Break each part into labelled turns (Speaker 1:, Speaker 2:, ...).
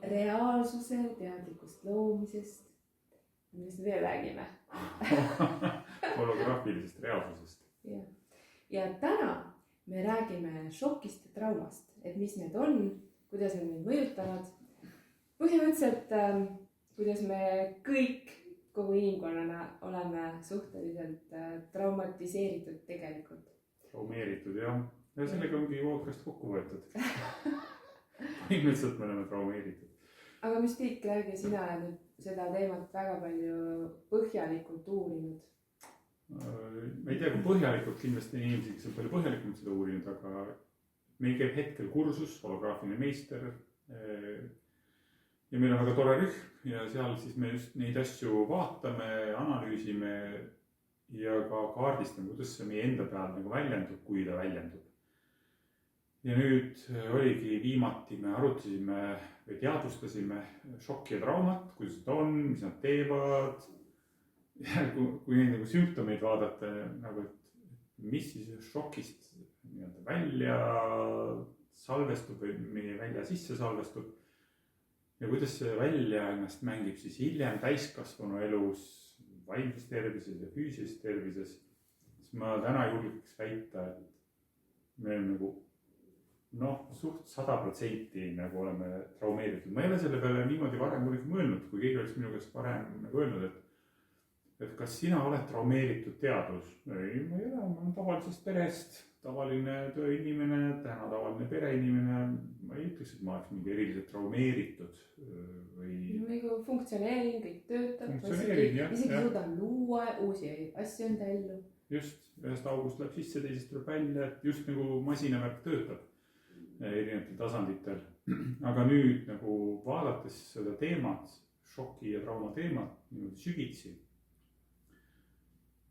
Speaker 1: reaalsuse teadlikust loomisest. Millest me veel räägime?
Speaker 2: Holograafilisest reaalsusest.
Speaker 1: Ja täna me räägime šokist ja traumast, et mis need on, kuidas need meid mõjutavad. Põhimõtteliselt, kuidas me kõik kogu inimkonnana oleme suhteliselt traumatiseeritud tegelikult.
Speaker 2: Traumeeritud, jah. Ja sellega ongi podcast kokku võetud. Põhimõtteliselt me oleme traumeeritud.
Speaker 1: Aga mis Tiit, räägi, sina oled seda teemat väga palju põhjalikult uurinud.
Speaker 2: Ma ei tea, kui põhjalikult kindlasti inimesi, kes on palju põhjalikult seda uurinud, aga meil käib hetkel kursus, holograafiline meister. Ja meil on väga tore rühm ja seal siis me just neid asju vaatame, analüüsime ja ka kaardistame, kuidas see meie enda peal nagu väljendub, kui ta väljendub. Ja nüüd oligi viimati, me arutasime või teadvustasime šokki ja traumat, kuidas nad on, mis nad teevad. Ja kui neid nagu sümptomeid vaadata, nagu, et mis siis šokist välja salvestub või meie välja sisse salvestub ja kuidas see välja ennast mängib siis hiljem täiskasvanu elus, vaimses tervises ja füüsilises tervises, siis ma täna julgeks väita, et me on nagu suht 100% nagu oleme traumeeritud. Ma ei ole selle peale niimoodi varem mõelnud, kui keegi oleks minu käest varem nagu öelnud, et kas sina oled traumeeritud teadvus? Ei, ma ei ole, ma olen tavalisest perest, tavaline tööinimene, täna tavaline pereinimene. Ma ei ütleks, et ma oleks mingi eriliselt traumeeritud või...
Speaker 1: Nagu funktsioneerin, kõik töötab. Isegi suudan luua uusi asju enda ellu. Just,
Speaker 2: ühest august läheb sisse, teisest tuleb välja, et just nagu masinavärk töötab erinevatel tasanditel. Aga nüüd nagu vaadates seda teemat, šoki ja trauma teemat niimoodi sügitsi,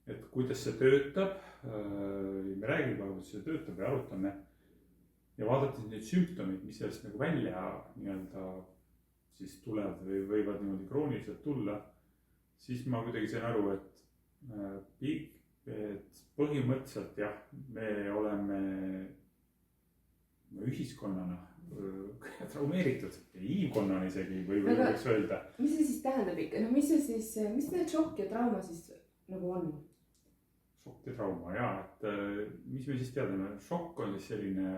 Speaker 2: et kuidas see töötab, me räägime, kuidas see töötab ja arutame ja vaadates neid sümptomeid, mis sellest nagu välja siis tulevad või võivad niimoodi krooniliselt tulla, siis ma kuidagi sain aru, et põhimõtteliselt jah, me oleme ühiskonnana traumeeritud ja inimkonnana isegi või võiks öelda.
Speaker 1: Mis see siis tähendab ikka? Mis need šokk ja trauma siis nagu on?
Speaker 2: Šokk ja trauma, jaa. Et mis me siis teadame? Šokk on siis selline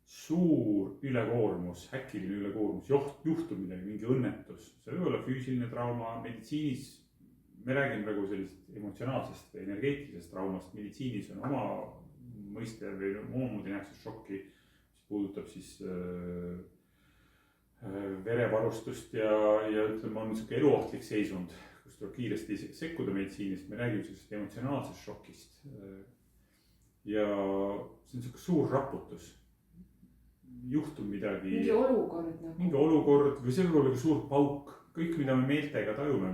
Speaker 2: suur ülekoormus, äkiline ülekoormus, juhtub midagi, mingi õnnetus. See võib olla füüsiline trauma, meditsiinis. Me räägime praegu sellist emotsionaalsest või energeetilisest traumast. Meditsiinis on oma mõiste või omamoodi nähakse šokki, mis puudutab siis verevarustust ja ütleme, on niisugune eluohtlik seisund, kus tuleb kiiresti sekkuda meditsiinist. Me räägime sellist emotsionaalsest šokist. Ja see on niisugune suur raputus. Juhtub midagi.
Speaker 1: Mingi olukord nagu.
Speaker 2: Mingi olukord või see võib olla suur pauk. Kõik, mida me meeltega tajume.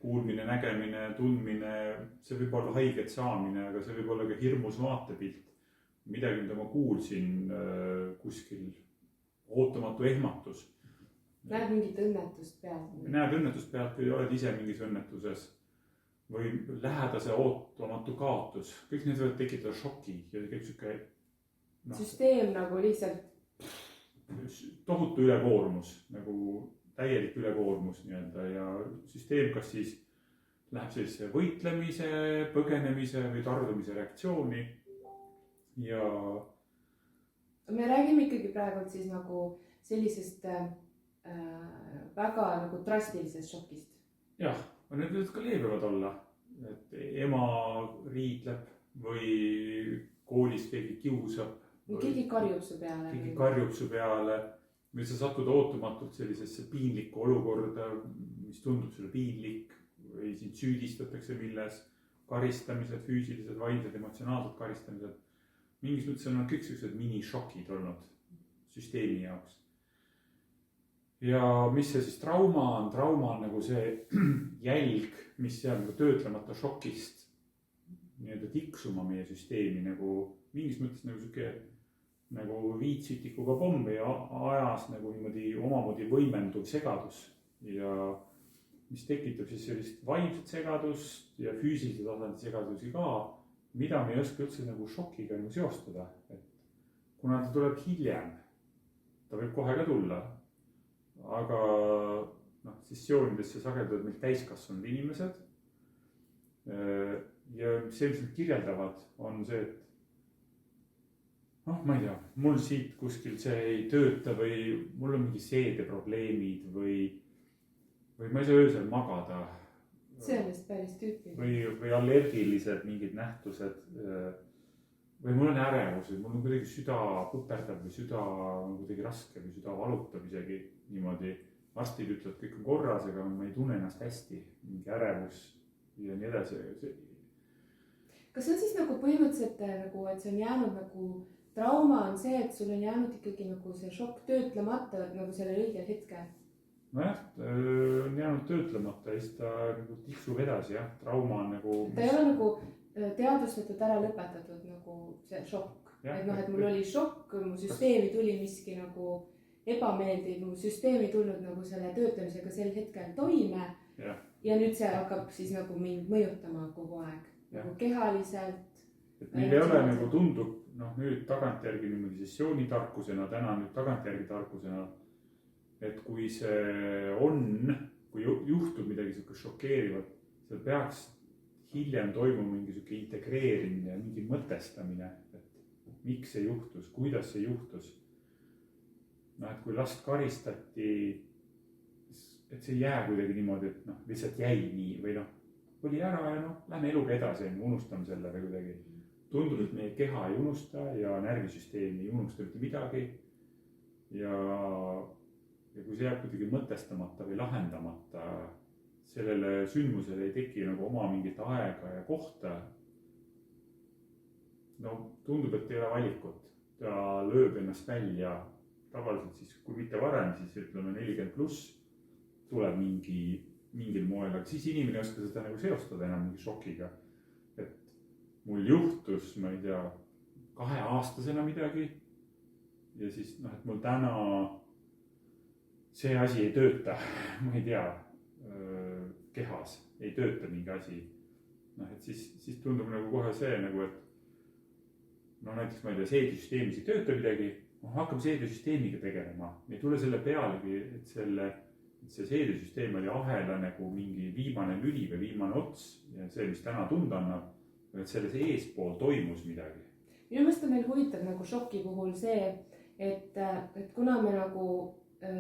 Speaker 2: Kuulmine, nägemine, tundmine, see võib olla haiget saamine, aga see võib olla ka hirmus vaatepilt. Midagi, mida ma kuulsin kuskil, ootamatu ehmatus.
Speaker 1: Näed mingit õnnetust pealt.
Speaker 2: Näed õnnetust pealt või oled ise mingis õnnetuses. Või lähedase ootamatu kaotus. Kõik need võivad tekitada šoki. Ja kõik siuke,
Speaker 1: süsteem nagu lihtsalt.
Speaker 2: Tohutu ülekoormus, nagu täielik ülekoormus nii-öelda ja süsteem kas siis läheb sellise võitlemise, põgenemise või tardumise reaktsiooni ja...
Speaker 1: Me räägime ikkagi praegu siis nagu sellisest väga nagu drastilisest šokist.
Speaker 2: Jah, need võivad ka leebevad olla, et ema riidleb või koolis keegi kiusab.
Speaker 1: Keegi karjub su peale.
Speaker 2: Keegi karjub su peale. Või sa satud ootamatult sellisesse piinlikku olukorda, mis tundub sulle piinlik või sind süüdistatakse milles, karistamised, füüsilised, vaimsed, emotsionaalsed karistamised. Mingis mõttes on kõik sellised mini-šokid olnud süsteemi jaoks. Ja mis see siis trauma on? Trauma on nagu see jälg, mis jääb nagu töötlemata šokist nii-öelda tiksuma meie süsteemi nagu mingis mõttes nagu siuke nagu viitsütikuga pomm või ajas nagu niimoodi omamoodi võimenduv segadus ja mis tekitab siis sellist vaimset segadust ja füüsilise tasandi segadusi ka, mida me ei oska üldse nagu šokiga nagu seostada. Et kuna ta tuleb hiljem, ta võib kohe ka tulla, aga noh, sessioonidesse sageduvad meil täiskasvanud inimesed. Ja see, mis nad kirjeldavad, on see, et noh, ma ei tea, mul siit kuskil see ei tööta või mul on mingi seedeprobleemid või ma ei saa öösel magada.
Speaker 1: See on vist päris tüüpiline.
Speaker 2: Või allergilised mingid nähtused. Või mul on ärevus, mul on kuidagi süda puperdab või süda on kuidagi raske või süda valutab isegi niimoodi. Arstid ütlevad, kõik on korras, aga ma ei tunne ennast hästi. Mingi ärevus ja nii edasi.
Speaker 1: Kas see on siis nagu põhimõtteliselt nagu, et see on jäänud nagu trauma on see, et sul on jäänud ikkagi nagu see šokk töötlemata nagu sellel õigel hetkel?
Speaker 2: Nojah, on jäänud töötlemata ja siis ta nagu tiksub edasi, jah. Trauma on nagu...
Speaker 1: Ta ei ole nagu teadvustatud ära lõpetatud nagu see šokk. Et noh, et mul oli šokk, mu süsteemi tuli miski nagu ebameeldiv, mu süsteemi tulnud nagu selle töötlemisega sel hetkel toime. Ja nüüd see hakkab siis nagu mind mõjutama kogu aeg. Nagu kehaliselt.
Speaker 2: Et meil ei ole nagu tundub, noh nüüd tagantjärgi niimoodi sessioonitarkusena, täna nüüd tagantjärgi tarkusena, et kui see on, kui juhtub midagi siuke šokeerivat, seal peaks hiljem toimuma mingi siuke integreerimine ja mingi mõtestamine, et miks see juhtus, kuidas see juhtus. No, et kui last karistati, et see ei jää kuidagi niimoodi, et noh, lihtsalt jäi nii või noh, oli ära ja noh, lähme eluga edasi, unustame selle või kuidagi. Tundub, et meie keha ei unusta ja närvisüsteemi ei unusta mitte midagi. Ja kui see jääb kuidagi mõtestamata või lahendamata, sellele sündmusele ei teki nagu oma mingit aega ja kohta. No tundub, et ei ole valikut. Ta lööb ennast välja. Tavaliselt siis, kui mitte varem, siis ütleme 40+, tuleb mingil moel, aga siis inimene ei oska seda nagu seostada enam mingi šokiga. Et mul juhtus, ma ei tea, 2-aastasena midagi ja siis, noh, et mul täna see asi ei tööta, ma ei tea, kehas ei tööta mingi asi. Noh, et siis tundub nagu kohe see nagu, et no näiteks, ma ei tea, seedesüsteemis ei tööta midagi, hakkame seedesüsteemiga tegelema. Me ei tule selle pealegi, et see seedesüsteem oli ahela nagu mingi viimane lüli või viimane ots ja see, mis täna tunda annab, et selles eespool toimus midagi.
Speaker 1: Minu meelest on meil huvitav nagu šoki puhul see, et kuna me nagu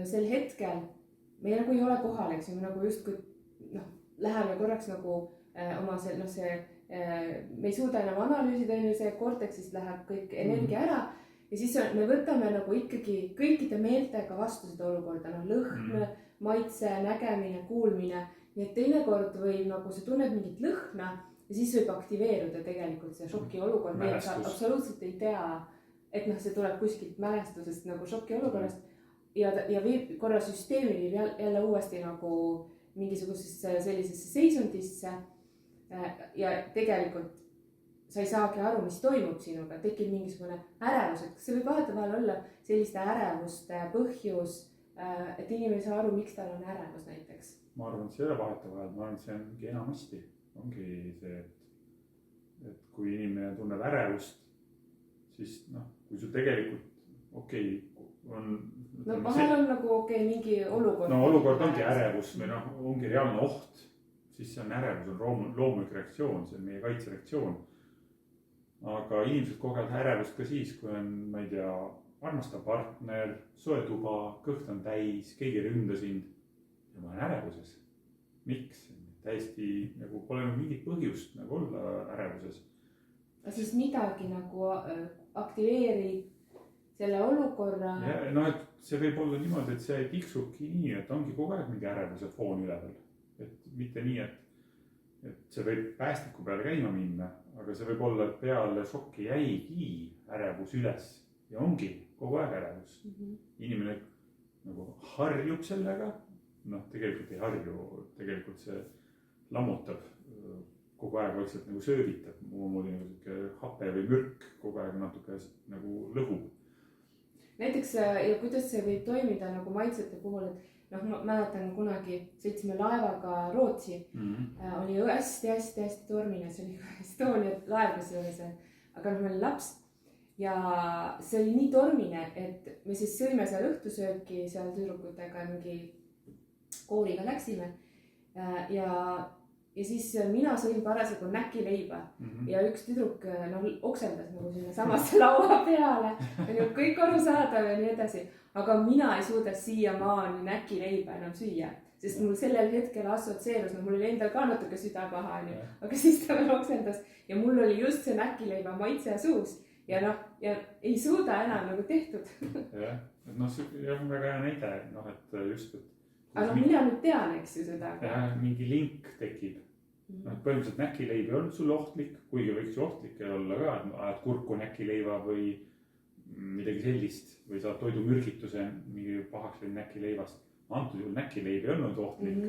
Speaker 1: sel hetkel, me nagu ei ole kohal, eks me nagu just kui läheme korraks nagu oma see, me ei suuda enam analüüsida, see korteksist läheb kõik energia ära ja siis me võtame nagu ikkagi kõikide meeltega vastu seda olukorda, lõhn, maitse, nägemine, kuulmine, nii et teinekord võib nagu sa tunned mingit lõhna ja siis võib aktiveeruda tegelikult see šoki olukord, nii et sa absoluutselt ei tea, et see tuleb kuskilt mälestusest nagu šoki olukorrast ja viib korra süsteemi viib jälle uuesti nagu mingisugusesse sellisesse seisundisse ja tegelikult sa ei saagi aru, mis toimub sinuga, tekib mingisugune ärevus, et see võib vahetevahel olla selliste ärevuste põhjus, et inimene ei saa aru, miks tal on ärevus näiteks.
Speaker 2: Ma arvan, et see ei ole vahetevahel, ma arvan, et see ongi enamasti. Ongi see, et kui inimene tunneb ärevust, siis kui sul tegelikult on...
Speaker 1: No vahel on nagu mingi olukord.
Speaker 2: No olukord ongi ärevus või ongi reaalne oht, siis see on ärevus, on loomulik reaktsioon, see on meie kaitsereaktsioon. Aga inimesed kogevad ärevust ka siis, kui on, ma ei tea, armastav partner, soe tuba, kõht on täis, keegi ründa sind ja ma olen ärevuses. Miks? Täiesti nagu pole mingit põhjust nagu olla ärevuses.
Speaker 1: Aga siis midagi nagu aktiveerib selle olukorra?
Speaker 2: Ja, et see võib olla niimoodi, et see tiksubki nii, et ongi kogu aeg mingi ärevuse foon üleval. Et mitte nii, et see võib päästiku peale käima minna, aga see võib olla, et peale šokki jäigi ärevus üles ja ongi kogu aeg ärevus. Inimene nagu harjub sellega, tegelikult ei harju, tegelikult see lammutab kogu aeg vaikselt nagu söövitab, muidugi nagu hape või mürk kogu aeg natuke nagu lõhub.
Speaker 1: Näiteks ja kuidas see võib toimida nagu maitsete puhul, et ma mäletan kunagi sõitsime laevaga Rootsi, oli hästi tormine, see oli Estonia laev, kus oli see, aga meil oli laps ja see oli nii tormine, et me siis sõime seal õhtusööki seal tüdrukutega mingi kooliga läksime ja siis mina sõin parasjagu näkileiba ja üks tüdruk oksendas nagu sinna samasse laua peale ja kõik arusaadav ja nii edasi, aga mina ei suuda siiamaani näkileiba enam süüa, sest mul sellel hetkel assotsieerus, mul oli endal ka natuke süda paha, aga siis ta veel oksendas ja mul oli just see näkileiba maitse suus ja ja ei suuda enam nagu tehtud.
Speaker 2: Jah, see on väga hea näide, et just, et
Speaker 1: aga mina nüüd tean, eks ju seda.
Speaker 2: Mingi link tekib. Põhimõtteliselt näkileib ei olnud sul ohtlik, kuigi võiks ju ohtlik olla ka, et ajad kurku näkileiva või midagi sellist või saad toidumürgituse mingi pahaks või näkileivast. Antud juhul näkileib ei olnud ohtlik,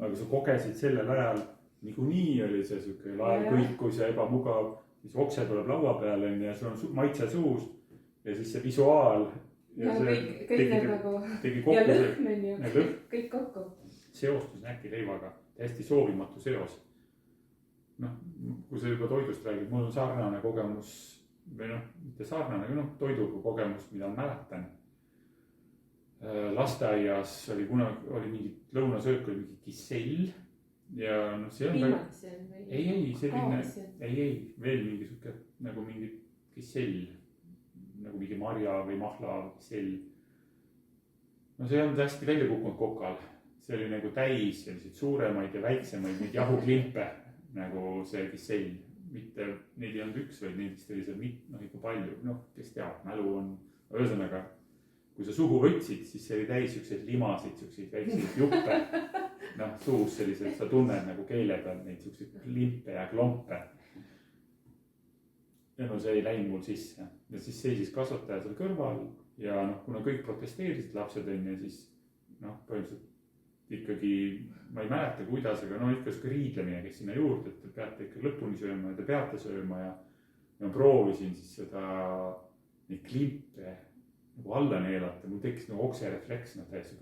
Speaker 2: aga sa kogesid sellel ajal niikuinii oli see siuke laev kõikus ja ebamugav, siis okse tuleb laua peale ja sul on maitse suus ja siis see visuaal
Speaker 1: ja kõik need nagu ja lõhn on ju, kõik kokku.
Speaker 2: Seostus näkileivaga, täiesti soovimatu seos. Kui sa juba toidust räägid, mul on sarnane kogemus või mitte sarnane, aga toiduga kogemus, mida mäletan. Lasteaias oli mingi lõunasöök, oli mingi kissell ja see on
Speaker 1: piimakissell või?
Speaker 2: Selline, veel mingi siuke nagu mingi kissell, nagu mingi marja või mahla kissell. See on hästi välja kukkunud kokal, see oli nagu täis selliseid suuremaid ja väiksemaid neid jahuklimpe nagu see kissell, mitte neid ei olnud üks, vaid neid oli seal ikka palju, kes teab, mälu on, ühesõnaga kui sa suhu võtsid, siis see oli täis siukseid limasid, siukseid väikseid juppe, suus sellised, sa tunned nagu keele peal neid siukseid limpe ja klompe. Ja see ei läinud mul sisse ja siis seisis kasvataja seal kõrval ja kuna kõik protesteerisid lapsed enne, siis põhimõtteliselt ikkagi, ma ei mäleta kuidas, aga ikka siuke riidlemine käis sinna juurde, et te peate ikka lõpuni sööma ja te peate sööma ja ma proovisin siis neid klimpe nagu alla neelata, mul tekkis nagu okserefleks, täiesti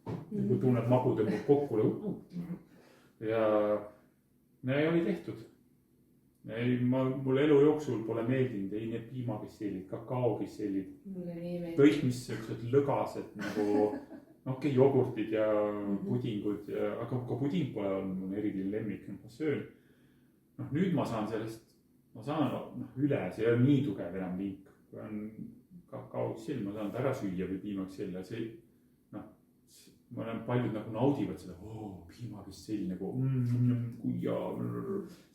Speaker 2: nagu tunned magu tõmbab kokku ja ei oli tehtud. Mul elu jooksul pole meeldinud ei need piimakissellid, kakaokissellid, kõik mis sellised lõgased nagu jogurtid ja pudingud, aga ka puding pole olnud mul eriline lemmik, ma söön. Nüüd ma saan sellest, üle, see ei ole nii tugev enam liik, kui on kakaokissell, ma saan ta ära süüa või piimakissell ja see, ma olen paljud nagu naudivad seda, piimakissell nagu kuia,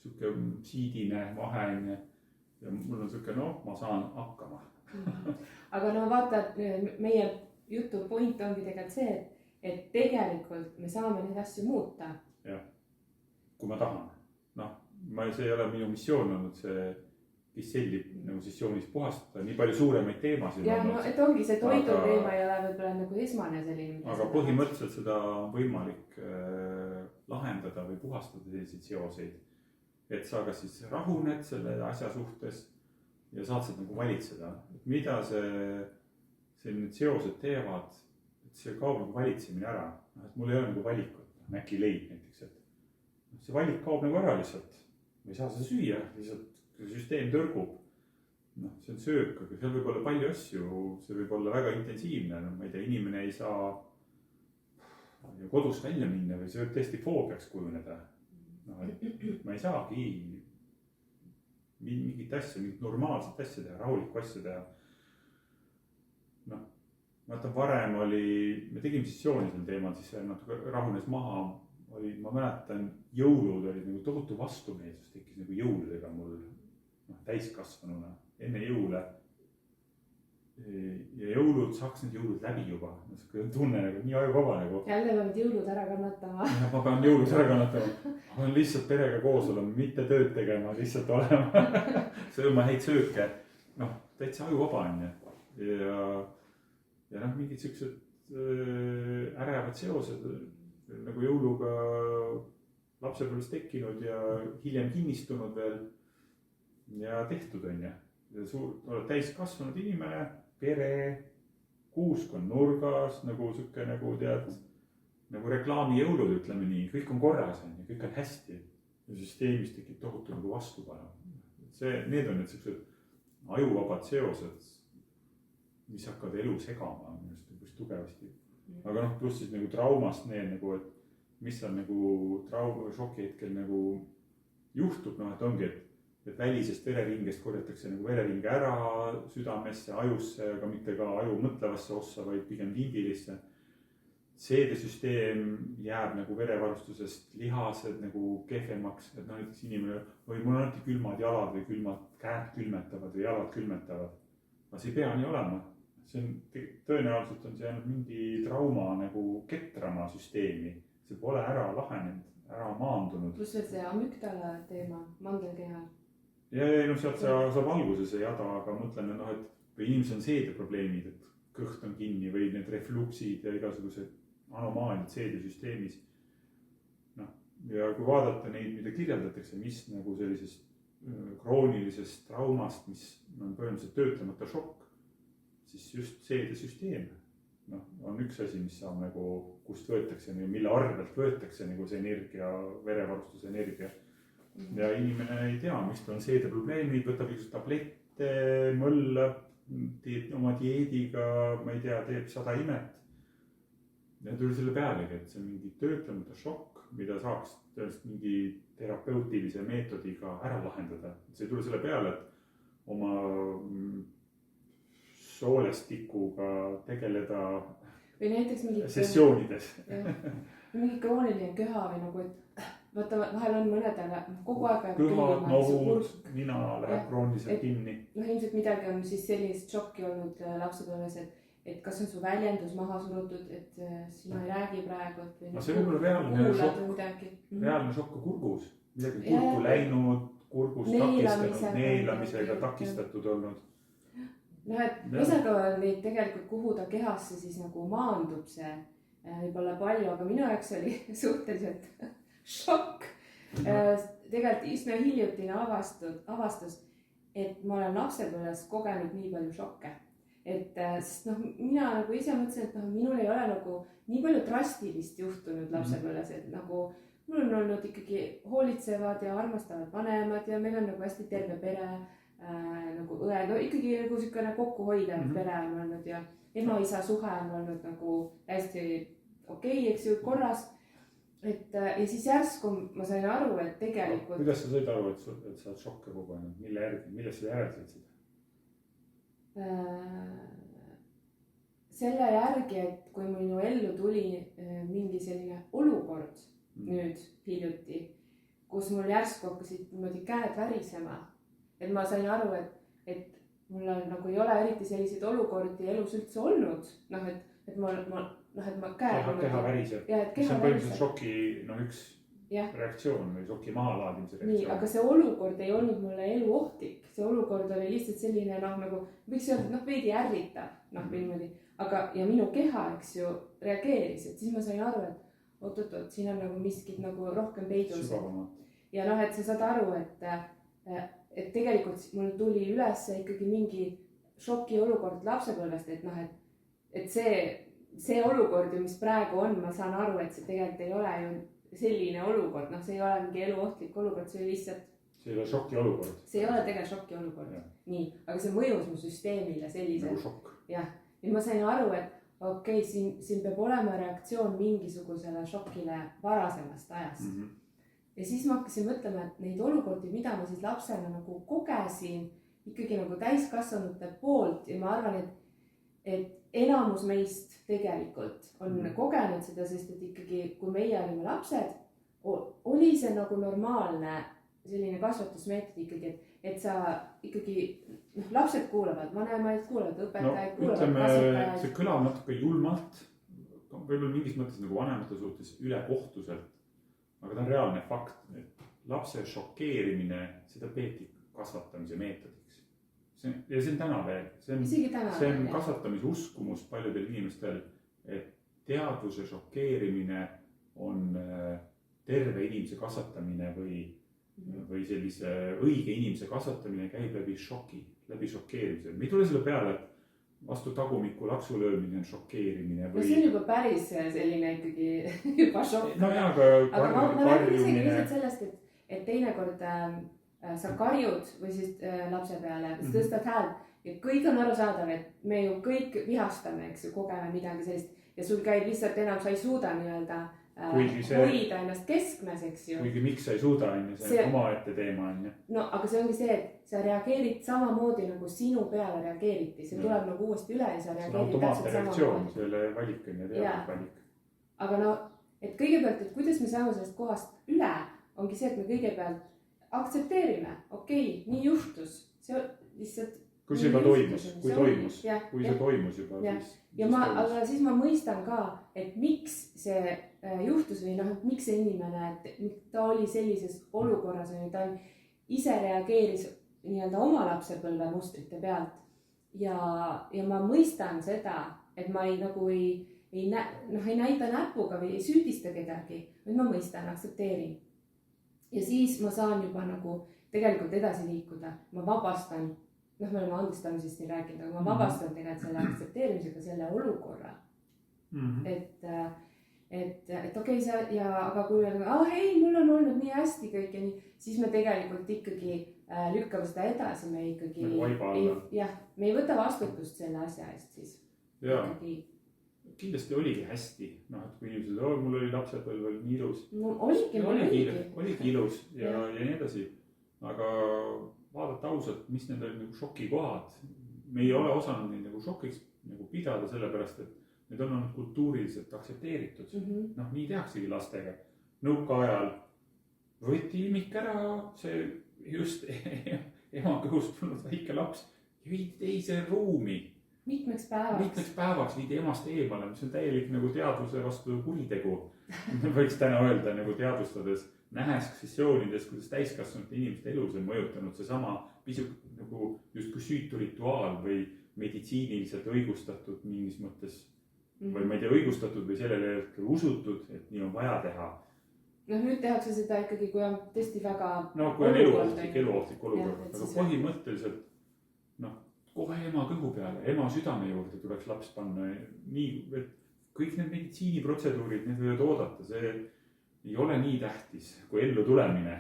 Speaker 2: siuke siidine, vahene ja mul on siuke, ma saan hakkama.
Speaker 1: Aga vaata, meie jutu point ongi tegelikult see, et tegelikult me saame neid asju muuta.
Speaker 2: Jah, kui ma tahan. See ei ole minu missioon olnud see kisselli nagu sessioonis puhastada, nii palju suuremaid teemasid.
Speaker 1: Ja et ongi see toidu teema ei ole võib-olla nagu esmane selline.
Speaker 2: Aga põhimõtteliselt seda on võimalik lahendada või puhastada selliseid seoseid. Et sa kas siis rahuned selle asja suhtes ja saad seda nagu valitseda. Mida need seosed teevad, et see kaob nagu valitsemine ära. Et mul ei ole nagu valikut, näkileib näiteks, et see valik kaob nagu ära lihtsalt. Ma ei saa seda süüa, lihtsalt süsteem tõrgub. See on söök, aga seal võib olla palju asju, see võib olla väga intensiivne. Ma ei tea, inimene ei saa kodust välja minna või see võib tõesti foobiaks kujuneda. Ma ei saagi mingit asja, mingit normaalset asja teha, rahulikku asja teha. Ma mõtlen, varem me tegime sessiooni sel teemal, siis see natuke rahunes maha. Ma mäletan, jõulud olid nagu tohutu vastumeelsus, tekkis nagu jõuludega mul täiskasvanuna enne jõule. Ja jõulud, saaks need jõulud läbi juba. Tunne nagu nii ajuvaba nagu.
Speaker 1: Jälle peavad jõulud ära kannatama.
Speaker 2: Ja ma pean jõulud ära kannatama. Ma olen lihtsalt perega koos olema, mitte tööd tegema, lihtsalt olema. Sööma häid sööke. Täitsa ajuvaba on. Ja mingid siuksed ärevad seosed nagu jõuluga lapsepõlves tekkinud ja hiljem kinnistunud veel ja tehtud on. Ja oled täiskasvanud inimene, pere, kuuskond nurgas, nagu siuke nagu tead, nagu reklaami jõulud, ütleme nii, kõik on korras on ja kõik on hästi. Ja süsteemis tekib tohutu nagu vastupanu. Need on need siuksed ajuvabad seosed, mis hakkavad elu segama minu arust tugevasti. Aga noh, pluss siis nagu traumast need nagu, et mis seal nagu šoki hetkel nagu juhtub, noh, et ongi, et välisest vereringest korjatakse nagu vereringe ära südamesse, ajusse, aga mitte ka aju mõtlevasse ossa, vaid pigem limbilisse. Seedesüsteem jääb nagu verevarustusest, lihased nagu kehvemaks, et noh, näiteks inimene või mul on alati külmad jalad või külmad käed külmetavad või jalad külmetavad. Aga see ei pea nii olema. See on, tõenäoliselt on see ainult mingi trauma nagu ketrama süsteemi. See pole ära lahenenud, ära maandunud.
Speaker 1: Plus veel see amygdala teema, mandelkehal.
Speaker 2: Ja noh, sealt saab alguse see jada, aga mõtlen, noh, et või inimesel on seedeprobleemid, et kõht on kinni või need refluksid ja igasugused anomaalid seedesüsteemis. Noh, ja kui vaadata neid, mida kirjeldatakse, mis nagu sellisest kroonilisest traumast, mis on põhimõtteliselt töötlemata šokk, siis just seedesüsteem on üks asi, mis saab nagu, kust võetakse, mille arvelt võetakse nagu see energia, verevarustuse energia. Ja inimene ei tea, miks ta on seedeprobleemid, võtab üks tablette, mõllab, teeb oma dieediga, ma ei tea, teeb 100 imet. Ja tuli selle pealegi, et see on mingi töötlemata šokk, mida saaks tõenäoliselt mingi terapeutilise meetodiga ära lahendada. See tuli selle peale, et oma soolestikuga tegeleda
Speaker 1: või näiteks
Speaker 2: sessioonides.
Speaker 1: Mingi krooniline köha või nagu, et vaata, vahel on mõnedele kogu aeg
Speaker 2: kõhad, nohud, nina läheb krooniliselt kinni.
Speaker 1: Noh, ilmselt midagi on siis sellist šokki olnud lapsepõlves, et kas on su väljendus maha surutud, et sina ei räägi praegu.
Speaker 2: No see võib olla reaalne šokk kurgus. Midagi kurku läinud, kurgus takistanud, neelamisega takistatud olnud.
Speaker 1: Noh, et lisada neid tegelikult, kuhu ta kehasse siis nagu maandub see võib-olla palju, aga minu jaoks oli suhteliselt šokk. Tegelikult üsna hiljutine avastus, et ma olen lapsepõlves kogenud nii palju šokke. Et sest noh, mina nagu ise mõtlesin, et noh, minul ei ole nagu nii palju drastilist juhtunud lapsepõlves, et nagu mul on olnud ikkagi hoolitsevad ja armastavad vanemad ja meil on nagu hästi terve pere, nagu õe, no ikkagi nagu siukene kokkuhoidev pere on olnud ja ema-isa suhe on olnud nagu hästi okei, eks ju, korras. Et ja siis järsku ma sain aru, et tegelikult...
Speaker 2: Kuidas sa said aru, et sa oled šokke kogenud? Millest sa järeldasid seda?
Speaker 1: Selle järgi, et kui minu ellu tuli mingi selline olukord nüüd hiljuti, kus mul järsku hakkasid niimoodi käed värisema, et ma sain aru, et mul on, nagu ei ole eriti selliseid olukordi elus üldse olnud, noh, et ma
Speaker 2: keha väriseb. See on põhimõtteliselt šoki üks reaktsioon või šoki mahalaadimise reaktsioon.
Speaker 1: Nii, aga see olukord ei olnud mulle eluohtlik. See olukord oli lihtsalt selline, nagu võiks öelda, veidi ärritav, niimoodi. Aga, ja minu keha, eks ju, reageeris, et siis ma sain aru, et oot, siin on nagu miskid nagu rohkem peidus. Ja et sa saad aru, et tegelikult mul tuli üles ikkagi mingi šoki olukord lapsepõlvest, et see olukord, mis praegu on, ma saan aru, et see tegelikult ei ole ju selline olukord, see ei ole mingi eluohtlik olukord, see oli lihtsalt...
Speaker 2: See ei ole šoki olukord.
Speaker 1: See ei ole tegelikult šoki olukord. Nii, aga see mõjus mu süsteemile sellise...
Speaker 2: Nagu šokk.
Speaker 1: Jah, ja ma sain aru, et okei, siin peab olema reaktsioon mingisugusele šokile varasemast ajast. Ja siis ma hakkasin mõtlema, et neid olukordi, mida ma siis lapsena nagu kogesin, ikkagi nagu täiskasvanute poolt ja ma arvan, et enamus meist tegelikult on kogenud seda, sest et ikkagi, kui meie olime lapsed, oli see nagu normaalne selline kasvatusmeetod ikkagi, et sa ikkagi, lapsed kuulavad, vanemaid kuulavad, õpetajaid kuulavad, kasvatajaid.
Speaker 2: See kõlab natuke julmalt, võib-olla mingis mõttes nagu vanemate suhtes ülekohtuselt, aga ta on reaalne fakt, et lapse šokeerimine, seda peeti kasvatamise meetodiks. Ja see on täna veel, see on kasvatamise uskumus paljudel inimestel, et teadvuse šokeerimine on terve inimese kasvatamine või sellise õige inimese kasvatamine käib läbi šoki, läbi šokeerimise. Me ei tule selle peale, et vastu tagumiku laksu löömine on šokeerimine või...
Speaker 1: See on juba päris selline ikkagi juba šokk.
Speaker 2: No jah, aga
Speaker 1: ma räägin isegi lihtsalt sellest, et teinekord sa karjud või siis lapse peale, sa tõstad häält ja kõik on arusaadav, et me ju kõik vihastame, eks ju, kogeme midagi sellist ja sul käib lihtsalt enam, sa ei suuda nii-öelda hoida ennast keskmes, eks ju.
Speaker 2: Kuigi miks sa ei suuda, see on omaette teema.
Speaker 1: No aga see ongi see, et sa reageerid samamoodi nagu sinu peale reageeriti, see tuleb nagu uuesti üle ja sa reageerid
Speaker 2: täpselt samamoodi. See oli valik on ja teadusvalik.
Speaker 1: Aga no, et kõigepealt, et kuidas me saame sellest kohast üle, ongi see, et me kõigepealt aktsepteerime, okei, nii juhtus, see lihtsalt
Speaker 2: kui see juba toimus, kui see toimus juba.
Speaker 1: Aga siis ma mõistan ka, et miks see juhtus või noh, et miks see inimene, et ta oli sellises olukorras või ta ise reageeris nii-öelda oma lapsepõlve mustrite pealt ja ma mõistan seda, et ma ei näita näpuga või ei süüdista kedagi, vaid ma mõistan, aktsepteerin. Ja siis ma saan juba nagu tegelikult edasi liikuda, ma vabastan. Me oleme andestamisest siin rääkinud, aga ma vabastan tegelikult selle aktsepteerimisega selle olukorra. Et okei, aga kui hei, mul on olnud nii hästi kõik ja nii, siis me tegelikult ikkagi lükkame seda edasi, me ikkagi me ei võta vastutust selle asja eest siis.
Speaker 2: Kindlasti oligi hästi, et kui inimesed, mul oli lapsepõlv oli nii ilus. Oligi ilus ja nii edasi, aga vaadata ausalt, mis need olid nagu šokikohad. Me ei ole osanud neid nagu šokiks nagu pidada sellepärast, et need on olnud kultuuriliselt aktsepteeritud. Nii tehaksegi lastega. Nõukaajal võeti ilmik ära, see just ema kõhust tulnud väike laps ja viidi teise ruumi.
Speaker 1: Mitmeks
Speaker 2: päevaks viidi emast eemale, mis on täielik nagu teadvuse vastu kuritegu. Võiks täna öelda nagu teadvustades. Nähes sessioonides, kuidas täiskasvanud inimeste elus on mõjutanud seesama pisuk nagu justkui süütu rituaal või meditsiiniliselt õigustatud mingis mõttes või ma ei tea, õigustatud või sellele usutud, et nii on vaja teha.
Speaker 1: Nüüd tehakse seda ikkagi, kui on tõesti väga
Speaker 2: kui on eluohtlik olukord, aga põhimõtteliselt kohe ema kõhu peale, ema südame juurde tuleks laps panna nii, et kõik need meditsiiniprotseduurid, need võivad oodata, see ei ole nii tähtis kui ellu tulemine.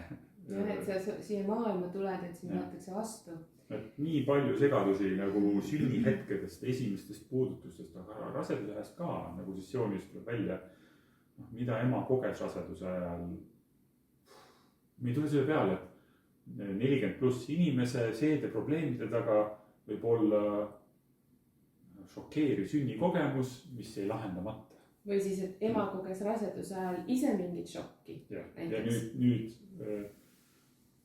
Speaker 1: Et sa siia maailma tuled, et siin võetakse vastu.
Speaker 2: Et nii palju segadusi nagu sünnihetkedest, esimestest puudutustest, aga raseduse ajast ka nagu sessioonis tuleb välja, mida ema koges raseduse ajal. Me ei tule selle peale, et 40+ inimese seedeprobleemide taga võib olla šokeeriv sünnikogemus, mis ei lahendamata.
Speaker 1: Või siis, et ema koges raseduse ajal ise mingit šokki.
Speaker 2: Ja nüüd,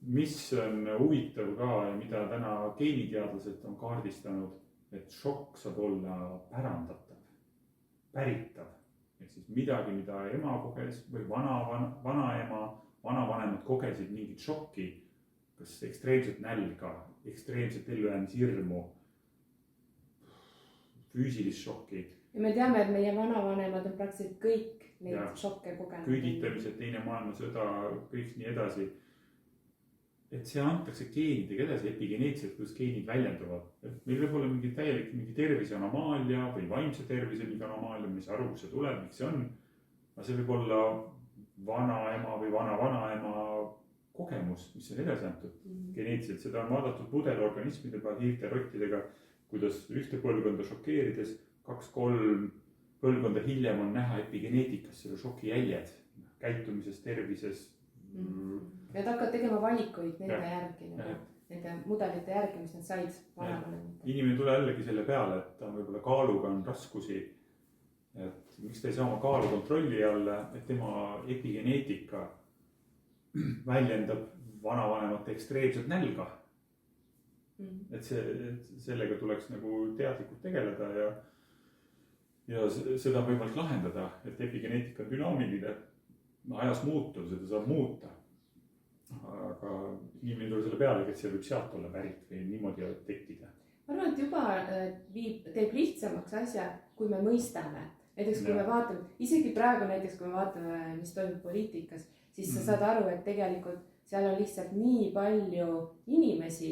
Speaker 2: mis on huvitav ka ja mida täna geeniteadlased on kaardistanud, et šokk saab olla pärandatav, päritav. Et siis midagi, mida ema koges või vanaema, vanavanemad kogesid mingit šokki, kas ekstreemset nälga, ekstreemset ellujäämishirmu, füüsilist šokki.
Speaker 1: Ja me teame, et meie vanavanemad on praktiliselt kõik neid šokke kogenud.
Speaker 2: Küüditamised, teine maailmasõda, kõik nii edasi. Et see antakse geenidega edasi epigeneetiliselt, kuidas geenid väljenduvad. Et meil võib olla mingi täielik mingi tervise anomaalia või vaimse tervise mingi anomaalia, mis aru, kus see tuleb, miks see on. Aga see võib olla vanaema või vanaema kogemus, mis on edasi antud geneetiliselt. Seda on vaadatud pudelorganismidega, hiirte rottidega, kuidas ühte põlvkonda šokeerides 2-3 põlvkonda hiljem on näha epigeneetikas selle šoki jäljed, käitumises, tervises.
Speaker 1: Nad hakkavad tegema valikuid nende järgi, nende mudelite järgi, mis nad said vanavanemad.
Speaker 2: Inimene tuleb jällegi selle peale, et ta võib-olla kaaluga on raskusi, et miks ta ei saa oma kaalu kontrolli alla, et tema epigeneetika väljendab vanavanemate ekstreemset nälga. Et sellega tuleks nagu teadlikult tegeleda ja seda võimalik lahendada, et epigeneetika on dünaamiline, ajas muutuv, seda saab muuta. Aga inimene tuleb selle peale, et see võib sealt olla pärit või niimoodi tekkida.
Speaker 1: Ma arvan, et juba teeb lihtsamaks asja, kui me mõistame. Näiteks kui me vaatame, isegi praegu näiteks kui me vaatame, mis toimub poliitikas, siis sa saad aru, et tegelikult seal on lihtsalt nii palju inimesi,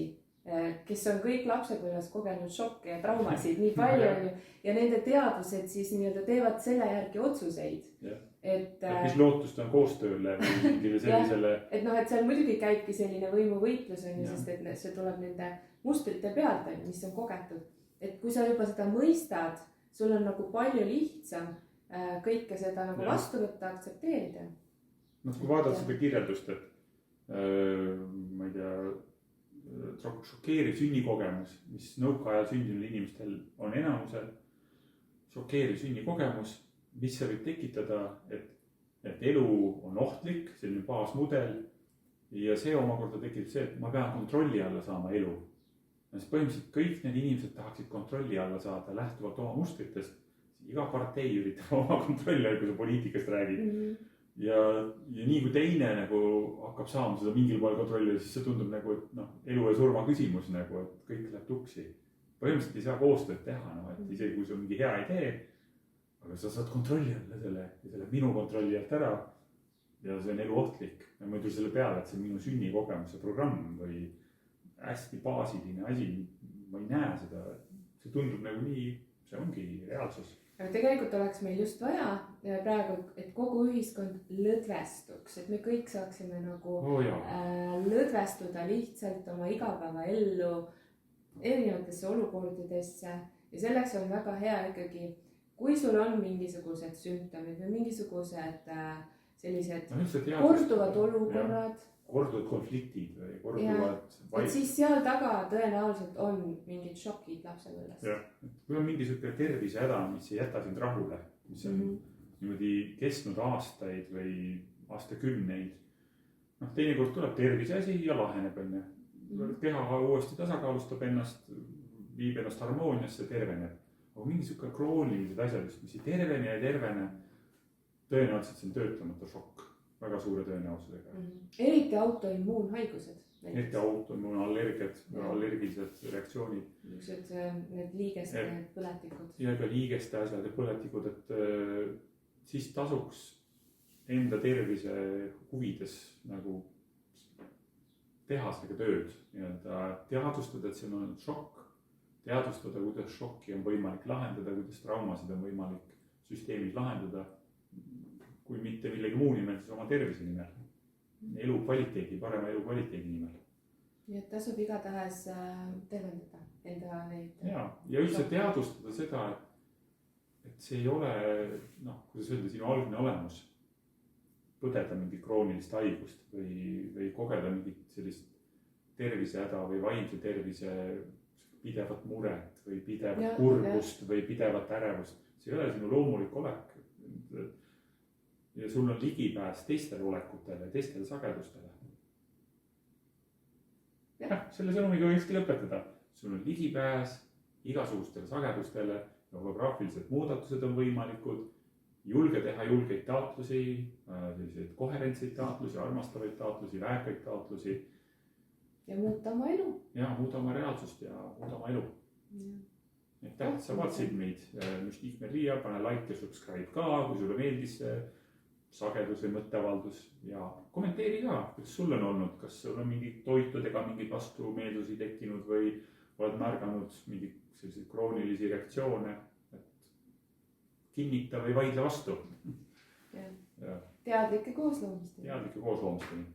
Speaker 1: kes on kõik lapsepõlves kogenud šokke ja traumasid nii palju ja nende teadvused siis nii-öelda teevad selle järgi otsuseid. et
Speaker 2: mis lootust on koostööle või mingile sellisele.
Speaker 1: et noh, et seal muidugi käibki selline võimuvõitlus on ju,
Speaker 2: Ja.
Speaker 1: sest et see tuleb nende mustrite pealt on ju, mis on kogetud. Et kui sa juba seda mõistad, sul on nagu palju lihtsam kõike seda nagu
Speaker 2: Ja.
Speaker 1: vastu võtta, aktsepteerida.
Speaker 2: Noh, kui vaadata seda kirjeldust, et ma ei tea, šokeeriv sünnikogemus, mis nõukaajal sündinud inimestel on enamusel, šokeeriv sünnikogemus, mis see võib tekitada, et elu on ohtlik, selline baasmudel ja see omakorda tekitab see, et ma pean kontrolli alla saama elu. Sest põhimõtteliselt kõik need inimesed tahaksid kontrolli alla saada lähtuvalt oma mustritest. Iga partei üritab oma kontrolli alla, kui sa poliitikast räägid. Ja nii kui teine nagu hakkab saama seda mingil pool kontrolli, siis see tundub nagu, et noh, elu ja surma küsimus nagu, et kõik läheb tuksi. Põhimõtteliselt ei saa koostööd teha, no, et isegi kui see on mingi hea idee, aga sa saad kontrolli alla selle minu kontrolli alt ära ja see on elu ohtlik. Ja ma ei tule selle peale, et see on minu sünnikogemuse programm või hästi baasiline asi, ma ei näe seda, see tundub nagu nii, see ongi reaalsus.
Speaker 1: Aga tegelikult oleks meil just vaja praegu, et kogu ühiskond lõdvestuks, et me kõik saaksime nagu lõdvestuda lihtsalt oma igapäevaellu erinevatesse olukordadesse ja selleks on väga hea ikkagi, kui sul on mingisugused sümptomid või mingisugused sellised korduvad olukorrad,
Speaker 2: korduvad konfliktid või korduvad
Speaker 1: et siis seal taga tõenäoliselt on mingid šokid lapsepõlvest.
Speaker 2: Jah, kui on mingi selline tervisehäda, mis ei jäta sind rahule, mis on niimoodi kestnud aastaid või aastakümneid. Noh, teinekord tuleb terviseasi ja laheneb enne. Keha uuesti tasakaalustab ennast, viib ennast harmooniasse, terveneb. Aga mingi selline kroonilised asjad, mis ei tervene, tõenäoliselt see on töötamata šokk. Väga suure tõenäosusega.
Speaker 1: Eriti autoimmuunhaigused.
Speaker 2: Eriti autoimmuunallergiad, allergilised reaktsioonid.
Speaker 1: Need liigeste põletikud.
Speaker 2: Ja ka liigeste asjad ja põletikud, et siis tasuks enda tervise huvides nagu teha sellega tööd. Teadvustada, et see on olnud šokk. Teadvustada, kuidas šokki on võimalik lahendada, kuidas traumasid on võimalik süsteemis lahendada. Kui mitte millegi muu nimel, siis oma tervise nimel. Elu kvaliteedi, parema elu kvaliteedi nimel.
Speaker 1: Nii et tasub igatahes tervendada enda neid.
Speaker 2: Ja üldse teadvustada seda, et see ei ole, kuidas öelda, sinu algne olemus. Põdeda mingi kroonilist haigust või kogeda mingit sellist tervisehäda või vaimse tervise pidevat muret või pidevat kurbust või pidevat ärevust. See ei ole sinu loomulik olek. Ja sul on ligipääs teistele olekutele, teistele sagedustele. Jah, selle sõnumiga võikski lõpetada. Sul on ligipääs igasugustele sagedustele, holograafilised muudatused on võimalikud, julge teha julgeid taotlusi, selliseid koherentseid taotlusi, armastavaid taotlusi, väärkaid taotlusi.
Speaker 1: Ja muuta oma elu.
Speaker 2: Ja muuta oma reaalsust ja muuta oma elu. Aitäh, sa vaatasid meid, Müstik Maria, pane like ja subscribe ka, kui sulle meeldis sagedus või mõtteavaldus ja kommenteeri ka, kuidas sul on olnud, kas sul on mingid toitudega mingid vastumeelsusi tekkinud või oled märganud mingeid selliseid kroonilisi reaktsioone, et kinnita või vaidle vastu.
Speaker 1: Teadlike koosloomisteni.
Speaker 2: Teadlike koosloomisteni.